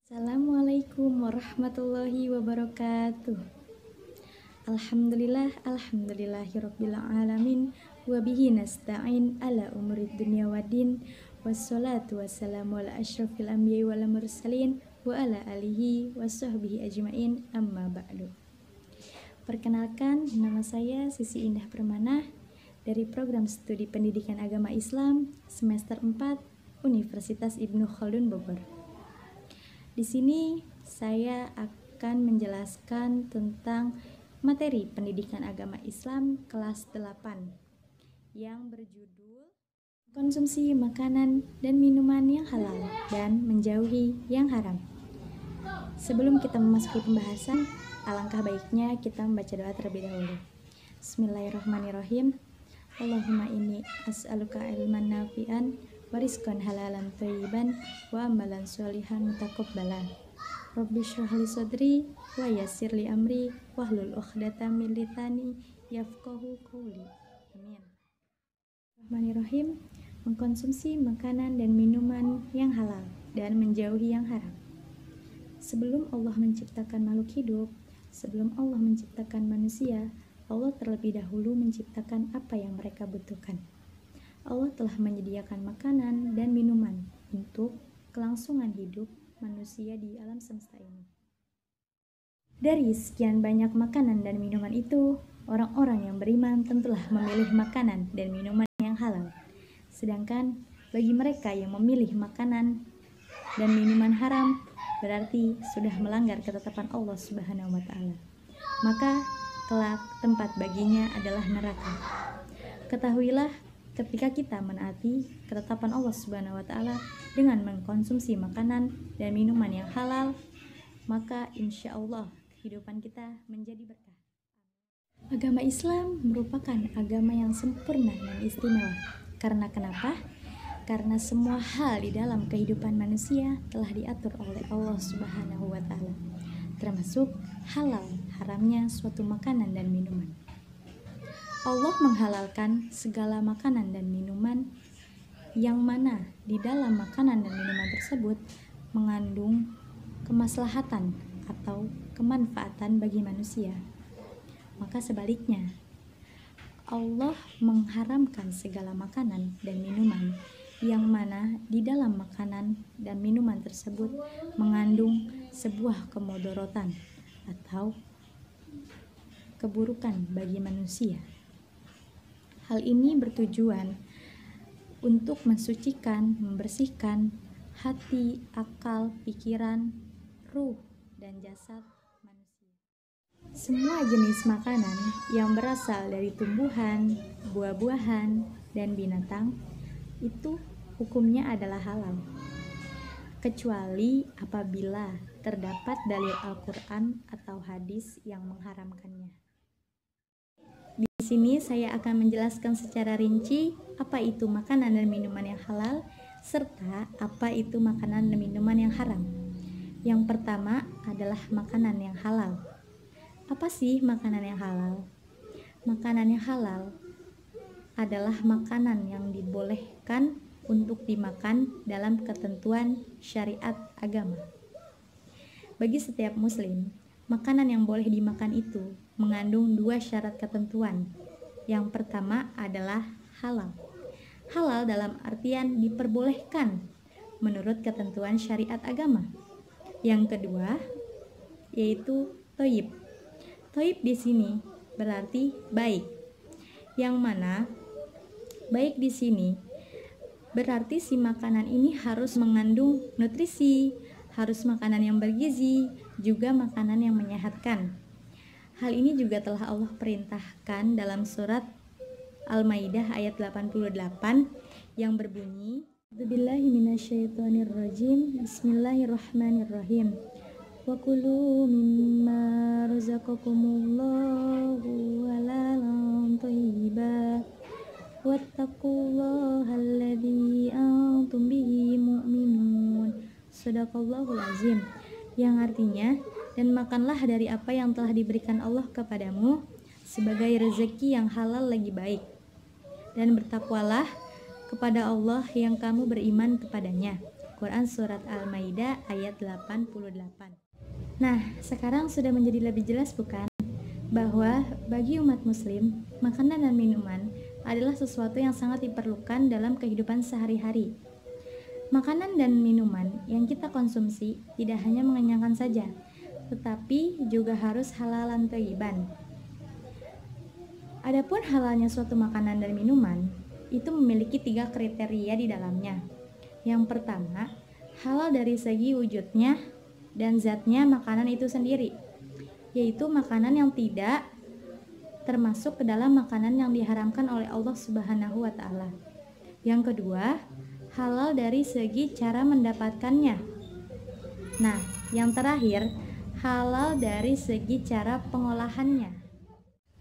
Assalamualaikum warahmatullahi wabarakatuh. Alhamdulillahirabbil alamin wa bihi nasta'in ala umurid dunya waddin wassalatu wassalamu ala asyrafil anbiya'i wal mursalin wa ala alihi washabbihi ajmain amma ba'du. Perkenalkan, nama saya Sisi Indah Permana dari program studi Pendidikan Agama Islam semester 4 Universitas Ibnu Khaldun Bogor. Di sini saya akan menjelaskan tentang materi pendidikan agama Islam kelas 8 yang berjudul konsumsi makanan dan minuman yang halal dan menjauhi yang haram. Sebelum kita memasuki pembahasan, alangkah baiknya kita membaca doa terlebih dahulu. Bismillahirrahmanirrahim. Allahumma inni as'aluka ilman nafi'an wa rizqan halalan thayyiban wa amalan sholihan mutaqabbalan. Rabbi shrah li sadri wa yassir li amri wahlul 'uqdatam min lisani yafqahu qawli. Amin. Bismillahirrahmanirrahim. Mengkonsumsi makanan dan minuman yang halal dan menjauhi yang haram. Sebelum Allah menciptakan makhluk hidup, sebelum Allah menciptakan manusia, Allah terlebih dahulu menciptakan apa yang mereka butuhkan. Allah telah menyediakan makanan dan minuman untuk kelangsungan hidup manusia di alam semesta ini. Dari sekian banyak makanan dan minuman itu, orang-orang yang beriman tentulah memilih makanan dan minuman yang halal. Sedangkan bagi mereka yang memilih makanan dan minuman haram, berarti sudah melanggar ketetapan Allah Subhanahu wa Ta'ala. Maka kelak tempat baginya adalah neraka. Ketahuilah, ketika kita menaati ketetapan Allah Subhanahu wa Ta'ala dengan mengkonsumsi makanan dan minuman yang halal, maka insya Allah kehidupan kita menjadi berkah. Agama Islam merupakan agama yang sempurna dan istimewa. Karena kenapa? Karena semua hal di dalam kehidupan manusia telah diatur oleh Allah Subhanahu wa Ta'ala, termasuk halal haramnya suatu makanan dan minuman. Allah menghalalkan segala makanan dan minuman yang mana di dalam makanan dan minuman tersebut mengandung kemaslahatan atau kemanfaatan bagi manusia. Maka sebaliknya, Allah mengharamkan segala makanan dan minuman yang mana di dalam makanan dan minuman tersebut mengandung sebuah kemudorotan atau keburukan bagi manusia. Hal ini bertujuan untuk mensucikan, membersihkan hati, akal, pikiran, ruh, dan jasad manusia. Semua jenis makanan yang berasal dari tumbuhan, buah-buahan, dan binatang itu hukumnya adalah halal, kecuali apabila terdapat dalil Al-Quran atau hadis yang mengharamkannya. Di sini saya akan menjelaskan secara rinci apa itu makanan dan minuman yang halal serta apa itu makanan dan minuman yang haram. Yang pertama adalah makanan yang halal. Apa sih makanan yang halal? Makanan yang halal adalah makanan yang dibolehkan untuk dimakan dalam ketentuan syariat agama. Bagi setiap muslim, makanan yang boleh dimakan itu mengandung dua syarat ketentuan. Yang pertama adalah halal. Halal dalam artian diperbolehkan menurut ketentuan syariat agama. Yang kedua yaitu thayyib. Thayyib di sini berarti baik. Yang mana baik di sini berarti si makanan ini harus mengandung nutrisi, harus makanan yang bergizi, juga makanan yang menyehatkan. Hal ini juga telah Allah perintahkan dalam surat Al-Maidah ayat 88 yang berbunyi, A'udzubillahi minasyaitonirrajim. Bismillahirrahmanirrahim. Wa kulu mimma razaqakumullahu halalan thayyiban wattaqullaha alladzi antum bihi mu'minun. Shadaqallahul azim. Yang artinya, dan makanlah dari apa yang telah diberikan Allah kepadamu sebagai rezeki yang halal lagi baik, dan bertakwalah kepada Allah yang kamu beriman kepadanya. Quran Surat Al-Maidah ayat 88. Nah, sekarang sudah menjadi lebih jelas bukan? Bahwa bagi umat muslim, makanan dan minuman adalah sesuatu yang sangat diperlukan dalam kehidupan sehari-hari. Makanan dan minuman yang kita konsumsi tidak hanya mengenyangkan saja, tetapi juga harus halalan thayyiban. Adapun halalnya suatu makanan dan minuman, itu memiliki 3 kriteria di dalamnya. Yang pertama, halal dari segi wujudnya dan zatnya makanan itu sendiri, yaitu makanan yang tidak termasuk ke dalam makanan yang diharamkan oleh Allah Subhanahu wa Ta'ala. Yang kedua, halal dari segi cara mendapatkannya. Nah, yang terakhir, halal dari segi cara pengolahannya.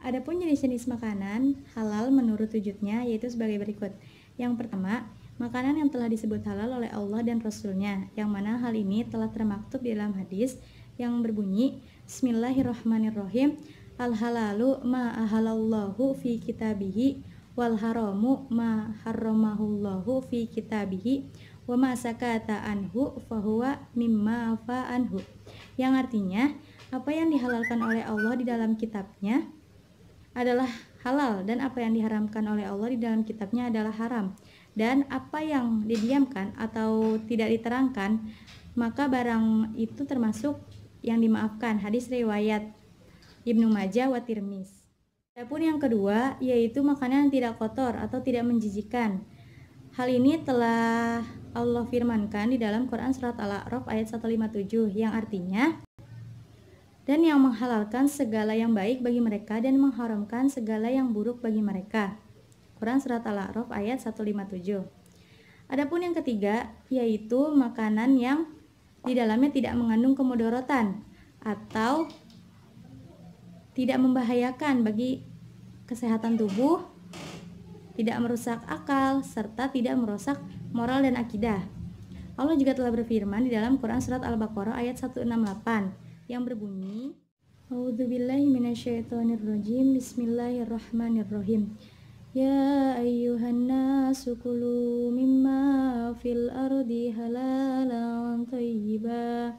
Adapun jenis-jenis makanan halal menurut wujudnya yaitu sebagai berikut. Yang pertama, makanan yang telah disebut halal oleh Allah dan Rasul-Nya, yang mana hal ini telah termaktub di dalam hadis yang berbunyi Bismillahirrahmanirrahim, al-halalu ma ahalallahu fi kitabihi wal haramu ma harramahullahu fi kitabihi wa ma sakata anhu fahuwa mimma afa anhu, yang artinya apa yang dihalalkan oleh Allah di dalam kitabnya adalah halal, dan apa yang diharamkan oleh Allah di dalam kitabnya adalah haram, dan apa yang didiamkan atau tidak diterangkan maka barang itu termasuk yang dimaafkan. Hadis riwayat Ibnu Majah wa Tirmizi. Adapun yang kedua yaitu makanan yang tidak kotor atau tidak menjijikkan. Hal ini telah Allah firmankan di dalam Quran Surat Al-A'raf ayat 157, yang artinya dan yang menghalalkan segala yang baik bagi mereka dan mengharamkan segala yang buruk bagi mereka. Quran Surat Al-A'raf ayat 157. Adapun yang ketiga yaitu makanan yang di dalamnya tidak mengandung kemudorotan atau tidak membahayakan bagi kesehatan tubuh, tidak merusak akal, serta tidak merusak moral dan akidah. Allah juga telah berfirman di dalam Quran Surat Al-Baqarah ayat 168 yang berbunyi A'udzubillahi minasyaitonirrajim, Bismillahirrahmanirrahim. Ya ayyuhan nasu kulu mimma fil ardi halalan thayyiba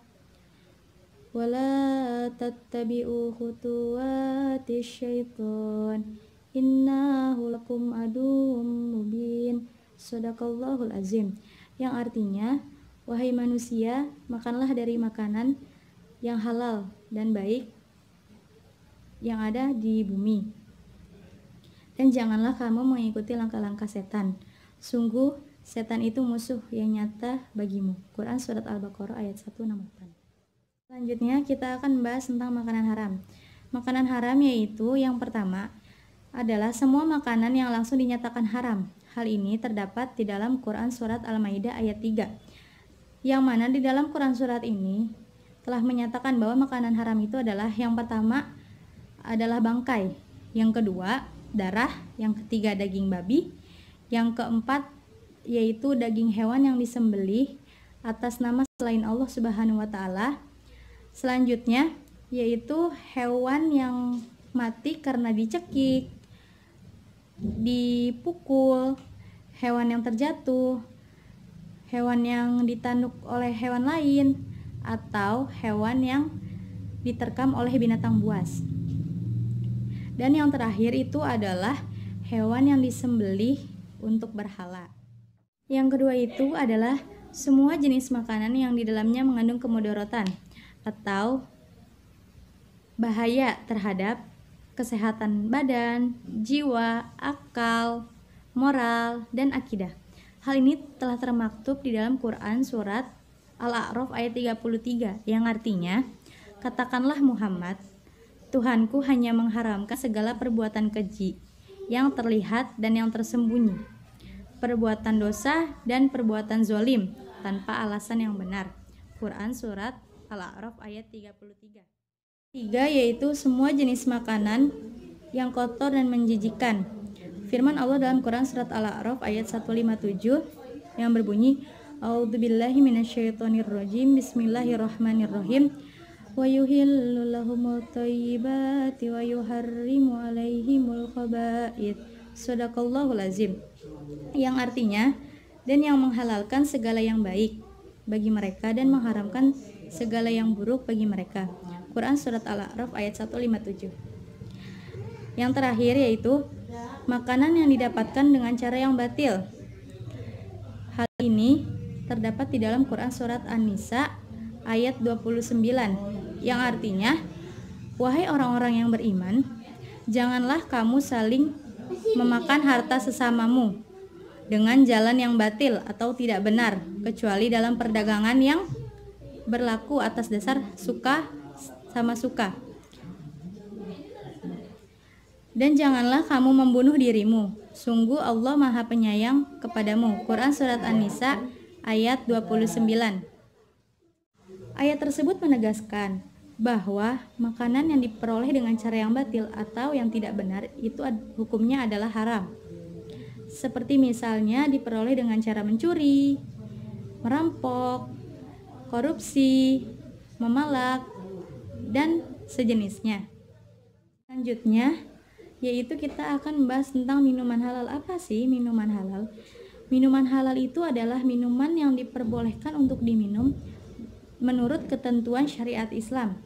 wa la tattabi'u khutuwatis syaitan innahu lakum aduwwum mubin. Shadaqallahul azim. Yang artinya, wahai manusia, makanlah dari makanan yang halal dan baik yang ada di bumi, dan janganlah kamu mengikuti langkah-langkah setan. Sungguh setan itu musuh yang nyata bagimu. Quran Surat Al-Baqarah ayat 168. Selanjutnya kita akan membahas tentang makanan haram. Makanan haram yaitu yang pertama adalah semua makanan yang langsung dinyatakan haram. Hal ini terdapat di dalam Quran Surat Al-Maidah ayat 3, yang mana di dalam Quran Surat ini telah menyatakan bahwa makanan haram itu adalah yang pertama adalah bangkai, yang kedua darah, yang ketiga daging babi, yang keempat yaitu daging hewan yang disembelih atas nama selain Allah Subhanahu wa Ta'ala. Selanjutnya yaitu hewan yang mati karena dicekik, dipukul, hewan yang terjatuh, hewan yang ditanduk oleh hewan lain, atau hewan yang diterkam oleh binatang buas. Dan yang terakhir itu adalah hewan yang disembelih untuk berhala. Yang kedua itu adalah semua jenis makanan yang di dalamnya mengandung kemudorotan atau bahaya terhadap kesehatan badan, jiwa, akal, moral, dan akidah. Hal ini telah termaktub di dalam Quran Surat Al-A'raf ayat 33, yang artinya, katakanlah Muhammad, Tuhanku hanya mengharamkan segala perbuatan keji yang terlihat dan yang tersembunyi, perbuatan dosa dan perbuatan zolim tanpa alasan yang benar. Quran Surat Al-A'raf ayat 33. 3 yaitu semua jenis makanan yang kotor dan menjijikkan. Firman Allah dalam Quran Surat Al-A'raf ayat 157 yang berbunyi A'udzubillahi minasyaitonirrajim, Bismillahirrahmanirrahim. Wa yuhillu lahumut thayyibati wa yuharrimu alaihimul khaba'ith. Shadaqallahul azim. Yang artinya, dan yang menghalalkan segala yang baik bagi mereka dan mengharamkan segala yang buruk bagi mereka. Quran Surat Al-A'raf ayat 157. Yang terakhir yaitu makanan yang didapatkan dengan cara yang batil. Hal ini terdapat di dalam Quran Surat An-Nisa ayat 29 yang artinya, wahai orang-orang yang beriman, janganlah kamu saling memakan harta sesamamu dengan jalan yang batil atau tidak benar, kecuali dalam perdagangan yang berlaku atas dasar suka sama suka. Dan janganlah kamu membunuh dirimu, sungguh Allah Maha Penyayang kepadamu. Quran Surat An-Nisa ayat 29. Ayat tersebut menegaskan bahwa makanan yang diperoleh dengan cara yang batil atau yang tidak benar itu hukumnya adalah haram. Seperti misalnya diperoleh dengan cara mencuri, merampok, korupsi, memalak, dan sejenisnya. Selanjutnya, yaitu kita akan membahas tentang minuman halal. Apa sih minuman halal? Minuman halal itu adalah minuman yang diperbolehkan untuk diminum menurut ketentuan syariat Islam.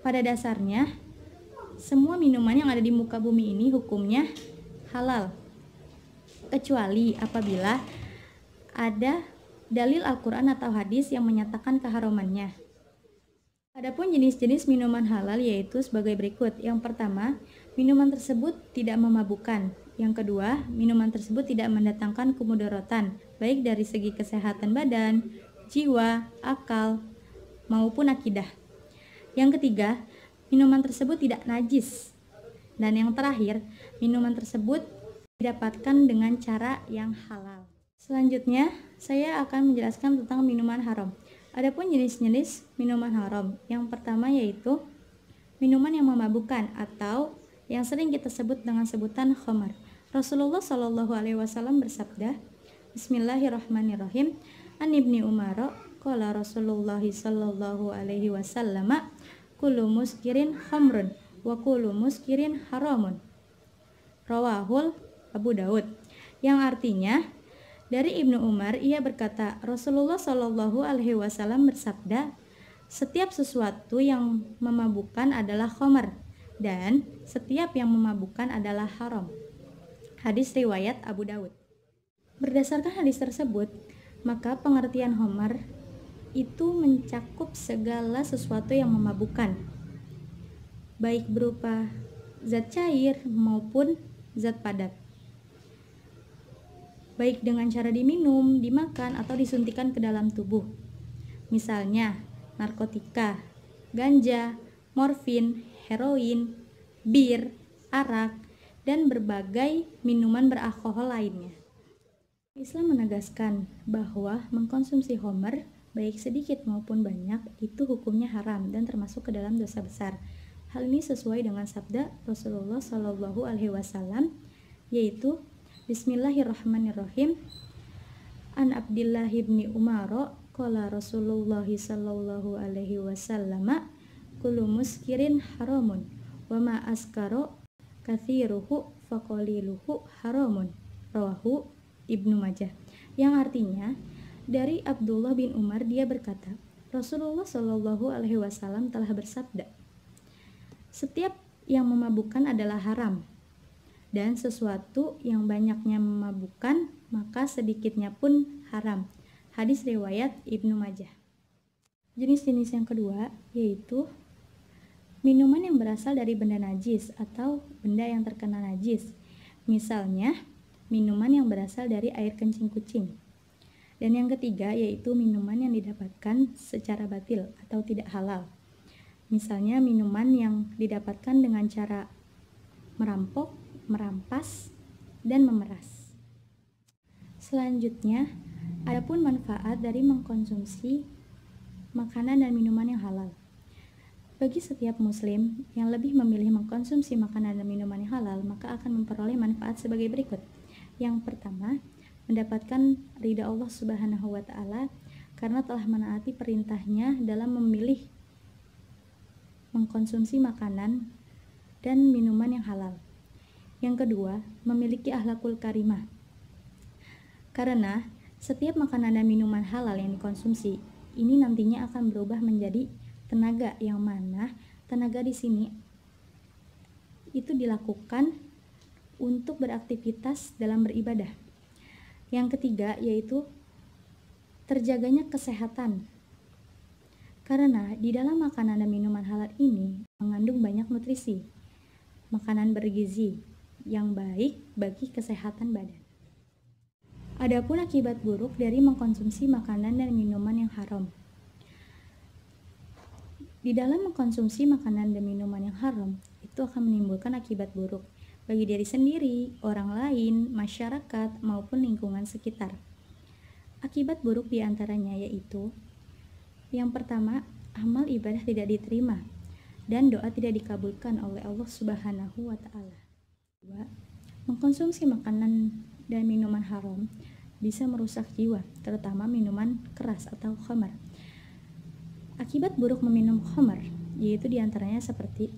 Pada dasarnya, semua minuman yang ada di muka bumi ini hukumnya halal, kecuali apabila ada dalil Al-Quran atau hadis yang menyatakan keharamannya. Adapun jenis-jenis minuman halal yaitu sebagai berikut. Yang pertama, minuman tersebut tidak memabukkan. Yang kedua, minuman tersebut tidak mendatangkan kemudaratan, baik dari segi kesehatan badan, jiwa, akal, maupun akidah. Yang ketiga, minuman tersebut tidak najis. Dan yang terakhir, minuman tersebut didapatkan dengan cara yang halal. Selanjutnya, saya akan menjelaskan tentang minuman haram. Adapun jenis-jenis minuman haram, yang pertama yaitu minuman yang memabukkan atau yang sering kita sebut dengan sebutan khamar. Rasulullah Shallallahu Alaihi Wasallam bersabda, Bismillahirrahmanirrahim. An Ibni Umar, qala Rasulullah Shallallahu Alaihi Wasallam, kullu muskirin khamrun wa kullu muskirin haramun. Rawahul Abu Daud. Yang artinya, dari Ibnu Umar, ia berkata, Rasulullah Shallallahu Alaihi Wasallam bersabda, setiap sesuatu yang memabukkan adalah khamar dan setiap yang memabukkan adalah haram. Hadis riwayat Abu Daud. Berdasarkan hadis tersebut, maka pengertian khamar itu mencakup segala sesuatu yang memabukkan, baik berupa zat cair maupun zat padat, baik dengan cara diminum, dimakan, atau disuntikan ke dalam tubuh. Misalnya, narkotika, ganja, morfin, heroin, bir, arak, dan berbagai minuman beralkohol lainnya. Islam menegaskan bahwa mengkonsumsi khamar, baik sedikit maupun banyak, itu hukumnya haram dan termasuk ke dalam dosa besar. Hal ini sesuai dengan sabda Rasulullah Shallallahu Alaihi Wasallam, yaitu Bismillahirrahmanirrahim. An Abdillah ibni Umar qala Rasulullah sallallahu alaihi wasallam, kullu muskirin haramun wa ma askara kathiruhu faqaliluhu haramun. Rawahu Ibnu Majah. Yang artinya, dari Abdullah bin Umar, dia berkata, Rasulullah Shallallahu alaihi wasallam telah bersabda, setiap yang memabukkan adalah haram, dan sesuatu yang banyaknya memabukkan, maka sedikitnya pun haram. Hadis riwayat Ibnu Majah. Jenis-jenis yang kedua yaitu minuman yang berasal dari benda najis atau benda yang terkena najis. Misalnya, minuman yang berasal dari air kencing kucing. Dan yang ketiga yaitu minuman yang didapatkan secara batil atau tidak halal. Misalnya minuman yang didapatkan dengan cara merampok, merampas, dan memeras. Selanjutnya, adapun manfaat dari mengkonsumsi makanan dan minuman yang halal. Bagi setiap muslim yang lebih memilih mengkonsumsi makanan dan minuman yang halal, maka akan memperoleh manfaat sebagai berikut. Yang pertama, mendapatkan ridha Allah Subhanahu wa Ta'ala karena telah menaati perintahnya dalam memilih mengkonsumsi makanan dan minuman yang halal. Yang kedua, memiliki akhlakul karimah. Karena Setiap makanan dan minuman halal yang dikonsumsi ini nantinya akan berubah menjadi tenaga, yang mana tenaga di sini itu dilakukan untuk beraktivitas dalam beribadah. Yang ketiga yaitu terjaganya kesehatan. Karena di dalam makanan dan minuman halal ini mengandung banyak nutrisi, makanan bergizi yang baik bagi kesehatan badan. Adapun akibat buruk dari mengkonsumsi makanan dan minuman yang haram. Di dalam mengkonsumsi makanan dan minuman yang haram, itu akan menimbulkan akibat buruk bagi diri sendiri, orang lain, masyarakat, maupun lingkungan sekitar. Akibat buruk diantaranya yaitu, yang pertama, amal ibadah tidak diterima dan doa tidak dikabulkan oleh Allah Subhanahu wa Ta'ala. Kedua, mengkonsumsi makanan dan minuman haram bisa merusak jiwa, terutama minuman keras atau khamar. Akibat buruk meminum khamar yaitu diantaranya seperti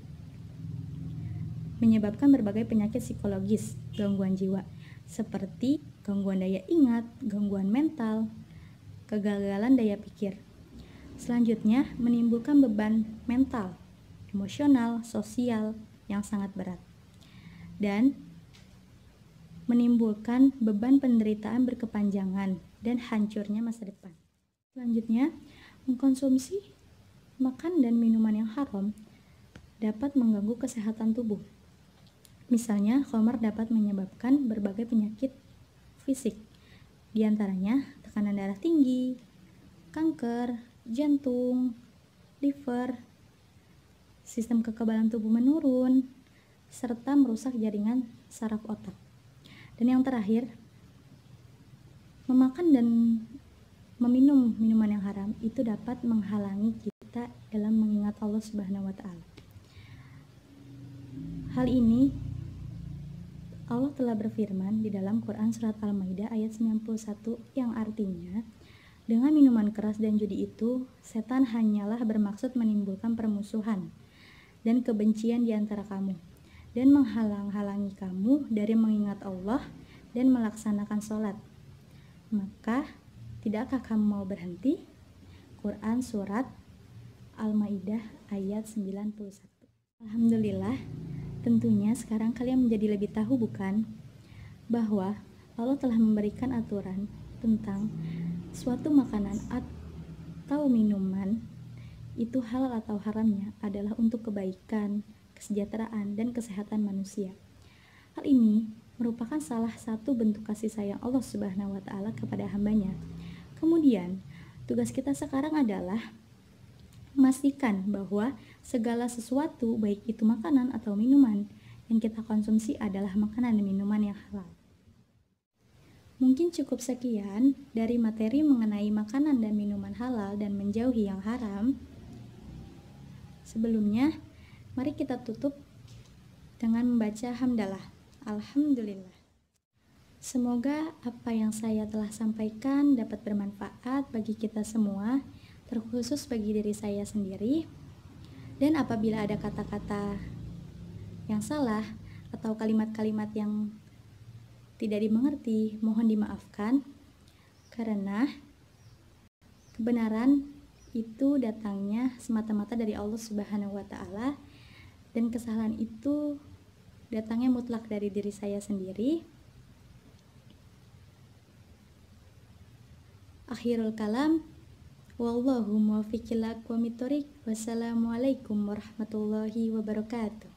menyebabkan berbagai penyakit psikologis, gangguan jiwa, seperti gangguan daya ingat, gangguan mental, kegagalan daya pikir. Selanjutnya, menimbulkan beban mental, emosional, sosial yang sangat berat, dan menimbulkan beban penderitaan berkepanjangan dan hancurnya masa depan. Selanjutnya, mengkonsumsi makan dan minuman yang haram dapat mengganggu kesehatan tubuh. Misalnya, khamar dapat menyebabkan berbagai penyakit fisik, di antaranya tekanan darah tinggi, kanker, jantung, liver, sistem kekebalan tubuh menurun, serta merusak jaringan saraf otak. Dan yang terakhir, memakan dan meminum minuman yang haram itu dapat menghalangi kita dalam mengingat Allah Subhanahu wa Ta'ala. Hal ini Allah telah berfirman di dalam Quran surat Al-Maidah ayat 91 yang artinya, dengan minuman keras dan judi itu, setan hanyalah bermaksud menimbulkan permusuhan dan kebencian di antara kamu, dan menghalang-halangi kamu dari mengingat Allah dan melaksanakan sholat. Maka, tidakkah kamu mau berhenti? Quran Surat Al-Maidah ayat 91. Alhamdulillah, tentunya sekarang kalian menjadi lebih tahu bukan? Bahwa Allah telah memberikan aturan tentang suatu makanan atau minuman itu halal atau haramnya adalah untuk kebaikan, kesejahteraan, dan kesehatan manusia. Hal ini merupakan salah satu bentuk kasih sayang Allah Subhanahu wa Ta'ala kepada hambanya. Kemudian, tugas kita sekarang adalah memastikan bahwa segala sesuatu, baik itu makanan atau minuman, yang kita konsumsi adalah makanan dan minuman yang halal. Mungkin cukup sekian dari materi mengenai makanan dan minuman halal dan menjauhi yang haram. Sebelumnya, mari kita tutup dengan membaca hamdalah. Alhamdulillah. Semoga apa yang saya telah sampaikan dapat bermanfaat bagi kita semua, terkhusus bagi diri saya sendiri. Dan apabila ada kata-kata yang salah atau kalimat-kalimat yang tidak dimengerti, mohon dimaafkan, karena kebenaran itu datangnya semata-mata dari Allah Subhanahu wa Ta'ala, dan kesalahan itu datangnya mutlak dari diri saya sendiri. Akhirul kalam, wallahu muwaffiq ila aqwamit thoriq. Wassalamualaikum warahmatullahi wabarakatuh.